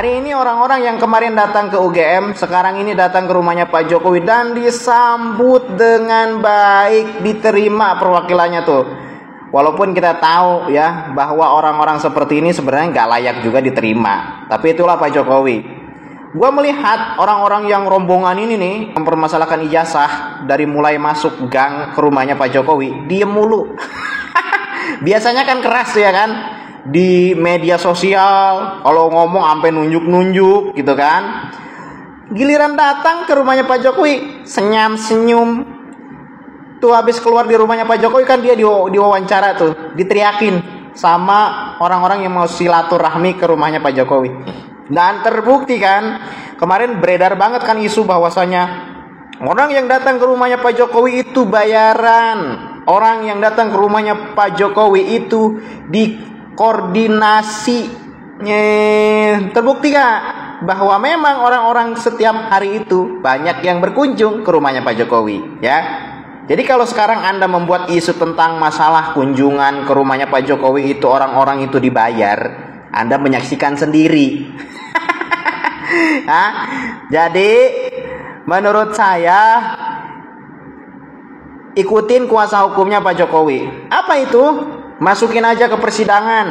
Hari ini orang-orang yang kemarin datang ke UGM, sekarang ini datang ke rumahnya Pak Jokowi dan disambut dengan baik, diterima perwakilannya tuh. Walaupun kita tahu ya bahwa orang-orang seperti ini sebenarnya nggak layak juga diterima, tapi itulah Pak Jokowi. Gua melihat orang-orang yang rombongan ini nih mempermasalahkan ijazah dari mulai masuk gang ke rumahnya Pak Jokowi, diem mulu. Biasanya kan keras ya kan, di media sosial kalau ngomong sampai nunjuk-nunjuk gitu kan. Giliran datang ke rumahnya Pak Jokowi senyum-senyum. Tuh habis keluar di rumahnya Pak Jokowi kan dia diwawancara tuh, diteriakin sama orang-orang yang mau silaturahmi ke rumahnya Pak Jokowi. Dan terbukti kan, kemarin beredar banget kan isu bahwasanya orang yang datang ke rumahnya Pak Jokowi itu bayaran. Orang yang datang ke rumahnya Pak Jokowi itu dikoordinasi. Terbukti gak bahwa memang orang-orang setiap hari itu banyak yang berkunjung ke rumahnya Pak Jokowi ya. Jadi kalau sekarang Anda membuat isu tentang masalah kunjungan ke rumahnya Pak Jokowi itu orang-orang itu dibayar, Anda menyaksikan sendiri. Nah, jadi menurut saya ikutin kuasa hukumnya Pak Jokowi. Apa itu? Masukin aja ke persidangan.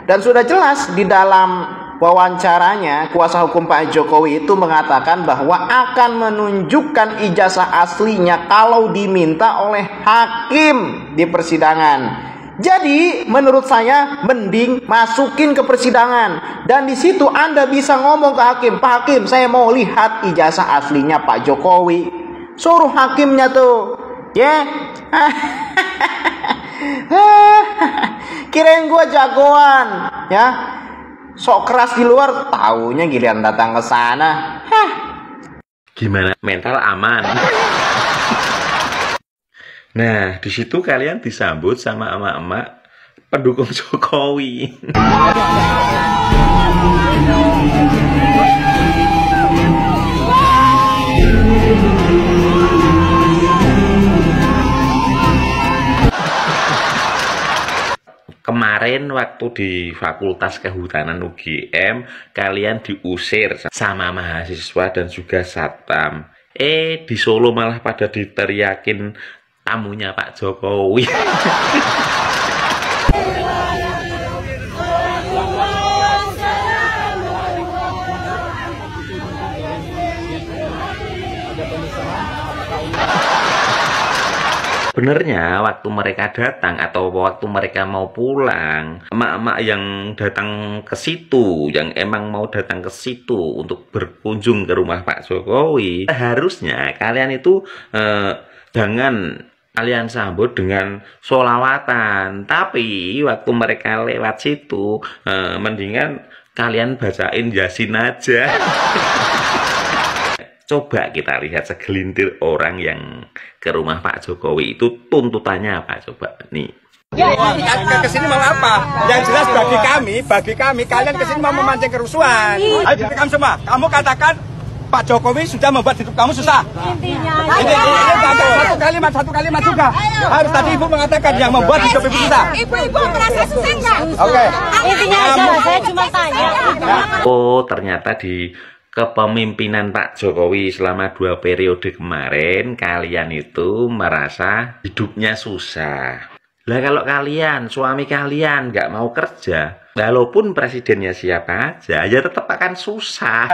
Dan sudah jelas di dalam wawancaranya kuasa hukum Pak Jokowi itu mengatakan bahwa akan menunjukkan ijazah aslinya kalau diminta oleh hakim di persidangan. Jadi menurut saya mending masukin ke persidangan dan di situ Anda bisa ngomong ke hakim, Pak Hakim saya mau lihat ijazah aslinya Pak Jokowi. Suruh hakimnya tuh, ya. Kirain gue jagoan, ya. Sok keras di luar, taunya giliran datang ke sana. Gimana? Mental aman. Nah, di situ kalian disambut sama emak-emak pendukung Jokowi. Kemarin waktu di Fakultas Kehutanan UGM, kalian diusir sama mahasiswa dan juga satpam. Di Solo malah pada diteriakin tamunya Pak Jokowi. Sebenarnya waktu mereka datang atau waktu mereka mau pulang, emak-emak yang datang ke situ, yang emang mau datang ke situ untuk berkunjung ke rumah Pak Jokowi, harusnya kalian itu jangan kalian sambut dengan sholawatan. Tapi waktu mereka lewat situ, mendingan kalian bacain Yasin aja. Coba kita lihat segelintir orang yang ke rumah Pak Jokowi itu tuntutannya apa coba nih. Kesini mau apa? Yang jelas bagi kami kalian kesini mau memancing kerusuhan. Ayo direkam semua. Kamu katakan Pak Jokowi sudah membuat hidup kamu susah. Intinya satu kalimat juga. Harus tadi ibu mengatakan yang membuat hidup ibu susah. Ibu merasa susah enggak? Oke. Intinya aja saya cuma tanya. Oh ternyata di kepemimpinan Pak Jokowi selama 2 periode kemarin, kalian itu merasa hidupnya susah. Lah kalau kalian, suami kalian nggak mau kerja, walaupun presidennya siapa aja, ya tetap akan susah.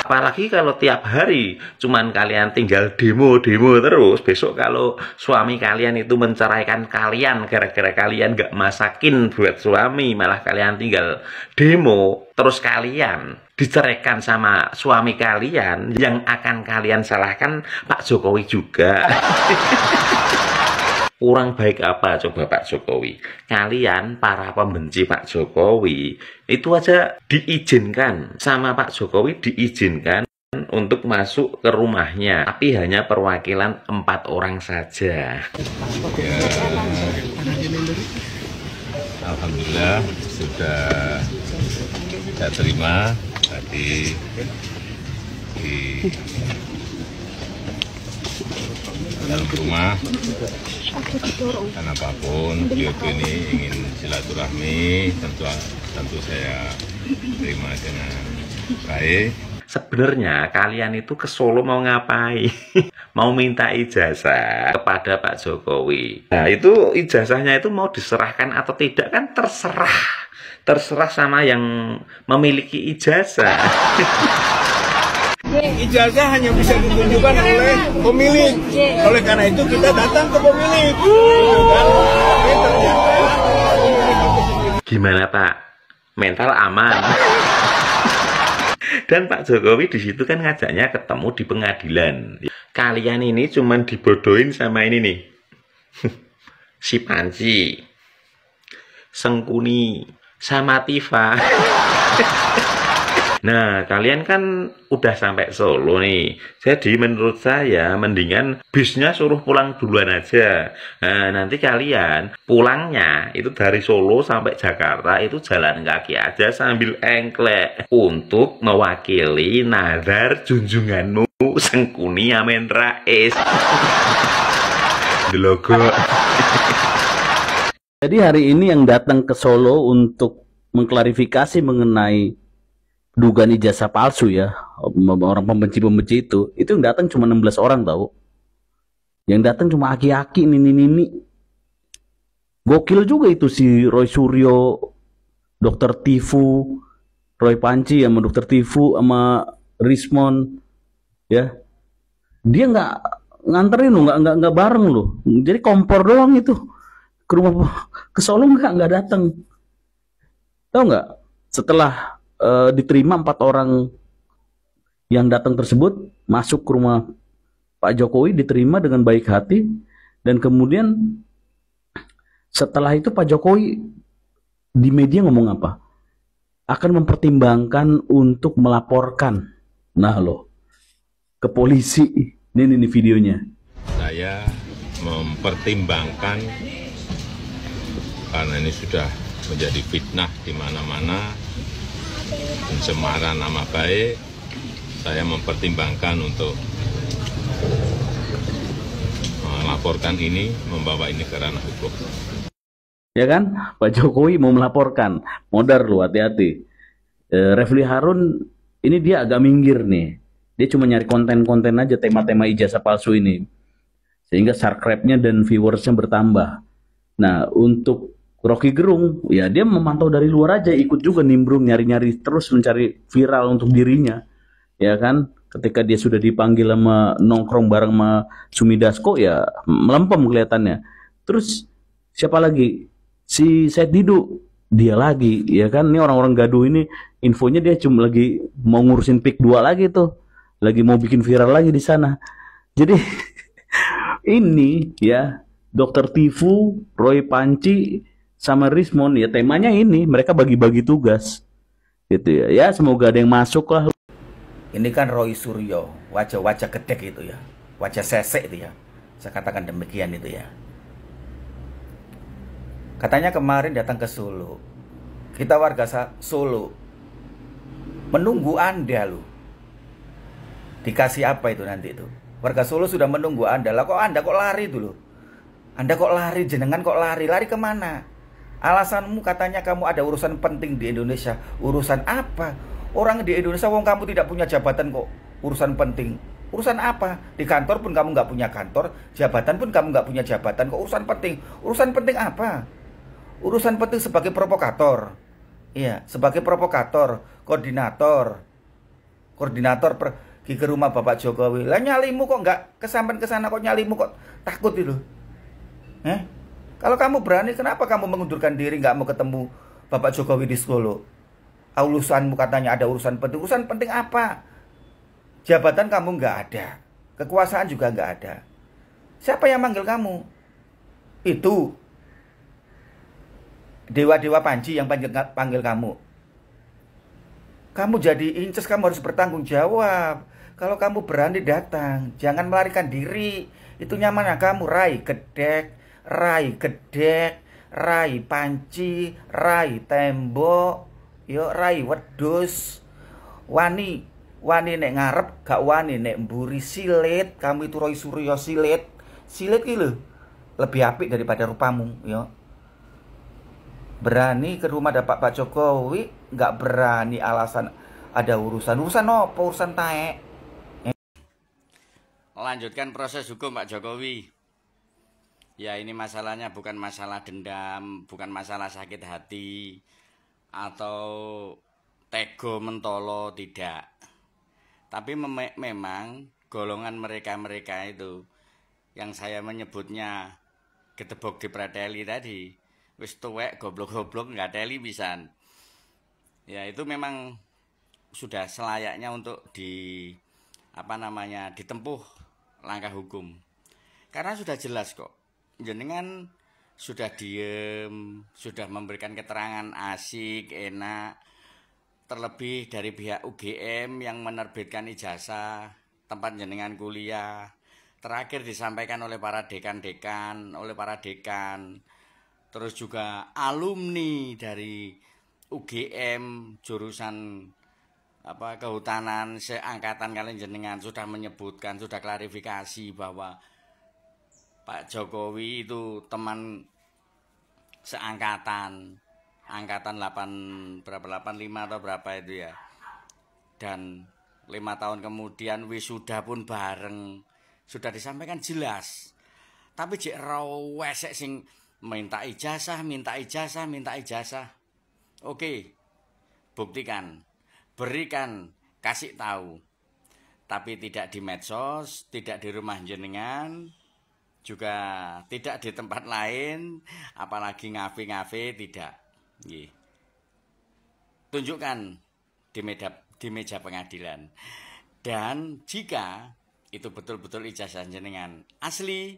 Apalagi kalau tiap hari cuman kalian tinggal demo-demo terus. Besok kalau suami kalian itu menceraikan kalian gara-gara kalian nggak masakin buat suami, malah kalian tinggal demo, terus kalian diceraikan sama suami kalian, yang akan kalian salahkan Pak Jokowi juga. Kurang baik apa coba Pak Jokowi? Kalian para pembenci Pak Jokowi itu aja diizinkan sama Pak Jokowi, diizinkan untuk masuk ke rumahnya, tapi hanya perwakilan 4 orang saja. Ya, alhamdulillah sudah saya terima tadi di dalam rumah. Dan apapun beliau ini ingin silaturahmi, tentu saya terima dengan baik. Sebenarnya kalian itu ke Solo mau ngapain? Mau minta ijazah kepada Pak Jokowi. Nah, itu ijazahnya itu mau diserahkan atau tidak kan terserah. Terserah sama yang memiliki ijazah. Ijazah hanya bisa ditunjukkan oleh pemilik. Oleh karena itu kita datang ke pemilik. Gimana Pak? Mental aman. Dan Pak Jokowi di situ kan ngajaknya ketemu di pengadilan. Kalian ini cuman dibodohin sama ini nih. Si Panci, Sengkuni, sama Tifa. Nah, kalian kan udah sampai Solo nih. Jadi menurut saya mendingan bisnya suruh pulang duluan aja. Nah, nanti kalian pulangnya itu dari Solo sampai Jakarta itu jalan kaki aja sambil engklek untuk mewakili nazar junjunganmu Sengkuni Amin Rais. Logo. Jadi hari ini yang datang ke Solo untuk mengklarifikasi mengenai dugaan ijazah palsu ya, orang pembenci-pembenci itu yang datang cuma 16 orang tahu. Yang datang cuma aki-aki, nini-nini. Gokil juga itu si Roy Suryo, Dr. Tifu, Roy Panci sama Dr. Tifu sama Rismon ya. Dia nggak nganterin lo, nggak bareng lo. Jadi kompor doang itu. Ke rumah ke Solo nggak datang. Tahu nggak? Setelah diterima 4 orang yang datang tersebut masuk ke rumah Pak Jokowi, diterima dengan baik hati, dan kemudian setelah itu Pak Jokowi di media ngomong apa? Akan mempertimbangkan untuk melaporkan, nah loh, ke polisi. Ini videonya. Saya mempertimbangkan karena ini sudah menjadi fitnah di mana-mana, pencemaran nama baik, saya mempertimbangkan untuk melaporkan ini, membawa ini ke ranah hukum. Ya kan, Pak Jokowi mau melaporkan, modar lu, hati-hati. Refli Harun ini dia agak minggir nih, dia cuma nyari konten-konten aja tema-tema ijazah palsu ini, sehingga subscribe-nya dan viewersnya bertambah. Nah, untuk Rocky Gerung, ya dia memantau dari luar aja, ikut juga nimbrung, nyari-nyari terus mencari viral untuk dirinya, ya kan? Ketika dia sudah dipanggil sama nongkrong bareng sama Sumi Dasko, ya melempem kelihatannya. Terus siapa lagi? Si Said Didu, dia lagi, ya kan? Ini orang-orang gaduh ini, infonya dia cuma lagi mau ngurusin PIK 2 lagi tuh, lagi mau bikin viral lagi di sana. Jadi ini ya Dr. Tifu, Roy Panci sama Rismon, ya temanya ini, mereka bagi-bagi tugas gitu ya. Ya semoga ada yang masuk lah. Ini kan Roy Suryo, wajah-wajah gedek itu ya, wajah sesek itu ya, saya katakan demikian itu ya. Katanya kemarin datang ke Solo, kita warga Solo menunggu Anda loh. Dikasih apa itu nanti itu? Warga Solo sudah menunggu Anda, lah kok Anda kok lari dulu? Anda kok lari, jenengan kok lari? Lari kemana? Alasanmu katanya kamu ada urusan penting di Indonesia. Urusan apa? Orang di Indonesia, wong kamu tidak punya jabatan kok. Urusan penting. Urusan apa? Di kantor pun kamu nggak punya kantor. Jabatan pun kamu nggak punya jabatan. Kok urusan penting? Urusan penting apa? Urusan penting sebagai provokator. Iya, sebagai provokator, koordinator pergi ke rumah Bapak Jokowi. Lah nyalimu kok nggak kesampean ke sana, kok nyalimu kok takut itu? Kalau kamu berani, kenapa kamu mengundurkan diri, nggak mau ketemu Bapak Jokowi di Solo? Urusanmu katanya ada urusan penting. Urusan penting apa? Jabatan kamu nggak ada, kekuasaan juga nggak ada. Siapa yang manggil kamu? Itu dewa-dewa Panci yang panggil kamu. Kamu jadi inces, kamu harus bertanggung jawab. Kalau kamu berani datang, jangan melarikan diri. Itu nyamannya kamu, Rai Gedek, Rai Panci, Rai Tembok, yo Rai Wedus. Wani nek ngarep, gak wani nek mburi, silit. Kamu itu Roy Suryo silit ki lho. Lebih apik daripada rupamu, yo. Berani ke rumah Pak Jokowi, nggak berani alasan ada urusan apa urusan taek. Lanjutkan proses hukum Pak Jokowi. Ya ini masalahnya bukan masalah dendam, bukan masalah sakit hati atau tego mentolo, tidak. Tapi memang golongan mereka-mereka itu yang saya menyebutnya gedebok dipreteli tadi, wis tuwek goblok-goblok nggak teli pisan. Ya itu memang sudah selayaknya untuk ditempuh langkah hukum. Karena sudah jelas kok. Jenengan sudah diem, sudah memberikan keterangan asik, enak. Terlebih dari pihak UGM yang menerbitkan ijazah tempat jenengan kuliah. Terakhir disampaikan oleh para dekan-dekan, oleh para dekan. Terus juga alumni dari UGM jurusan kehutanan seangkatan kalian jenengan sudah menyebutkan, sudah klarifikasi bahwa Pak Jokowi itu teman seangkatan, angkatan 85 atau berapa itu ya. Dan 5 tahun kemudian wisuda pun bareng, sudah disampaikan jelas. Tapi jek rawesek sing minta ijazah. Oke, buktikan, berikan, kasih tahu. Tapi tidak di medsos, tidak di rumah jenengan, juga tidak di tempat lain, apalagi ngafe-ngafe, tidak. Tunjukkan di meja pengadilan. Dan jika itu betul-betul ijazah jenengan asli,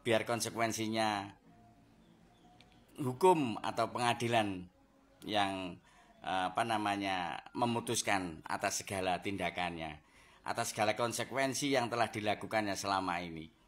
biar konsekuensinya hukum atau pengadilan yang memutuskan atas segala tindakannya, atas segala konsekuensi yang telah dilakukannya selama ini.